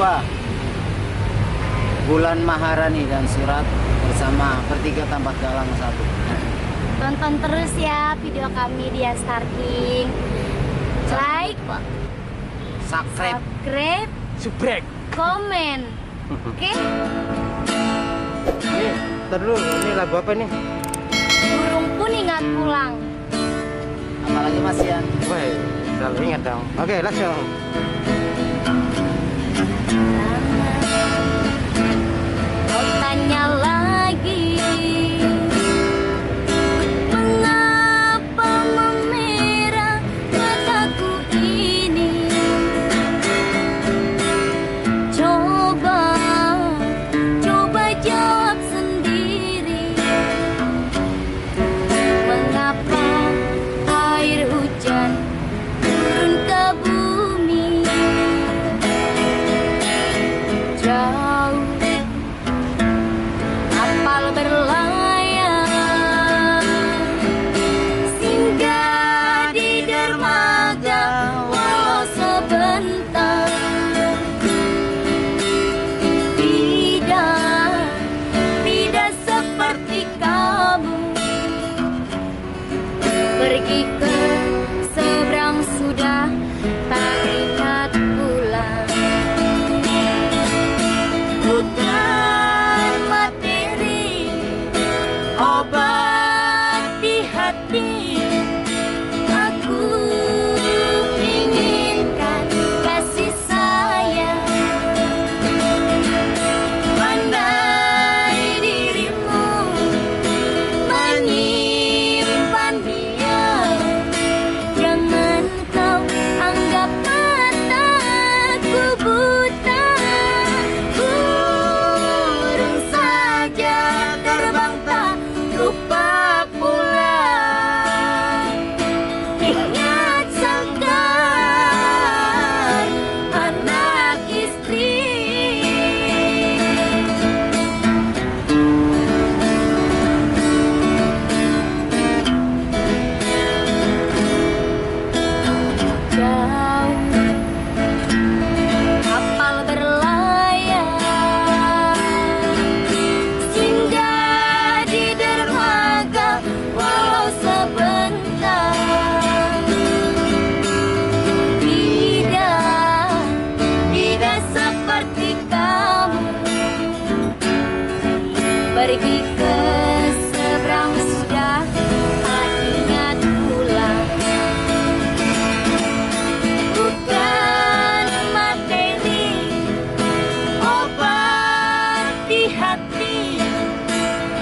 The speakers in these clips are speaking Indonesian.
2 Bulan Maharani dan Surat bersama Bertiga Tampak Galang 1. Tonton terus ya video kami di Star King. Like, subscribe, Subrek. komen. Oke? Ini, ntar dulu, ini lagu apa nih? Burung pun ingat pulang. apalagi Mas Yan. Wah, selalu ingat dong. Oke, langsung. Kau tanya lagi, mengapa memerah mataku ini? Coba jawab sendiri. Mengapa air hujan turun ke bumi? Jauh kapal berlayar singgah di dermaga walau sebentar. Tidak seperti kamu pergi ke seberang sudah tak ingat pulang. Bukan materi obat di hati, aku inginkan kasih sayang. Pandai dirimu menyimpan dia, jangan kau anggap mataku buta. Burung saja terbang tak lupa pulang. Ingat sangkar anak istri. Jauh kapal berlayar singgah di dermaga walau sebentar. Tidak seperti kamu pergi ke seberang sudah tak ingat pulang. Bukan materi obat di hati,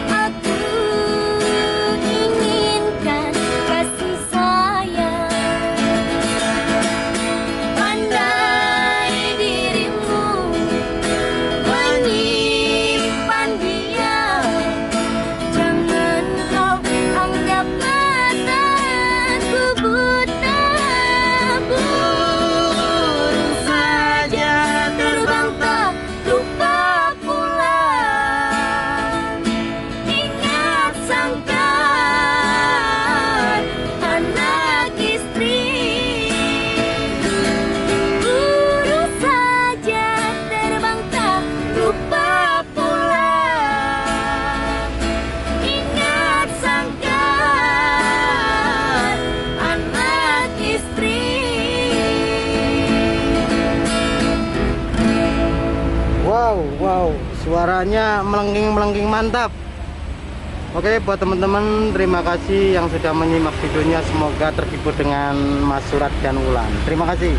aku inginkan kasih sayang. Pandai dirimu menyimpan dia, jangan kau anggap mataku buta. Burung saja terbang tak lupa pulang. Ingat sangkar anak istri. Burung saja terbang tak lupa pulang. Ingat sangkar anak istri. Wow, suaranya melengking mantap. Oke, buat teman-teman, terima kasih yang sudah menyimak videonya. Semoga terhibur dengan Mas Surat dan Wulan. Terima kasih.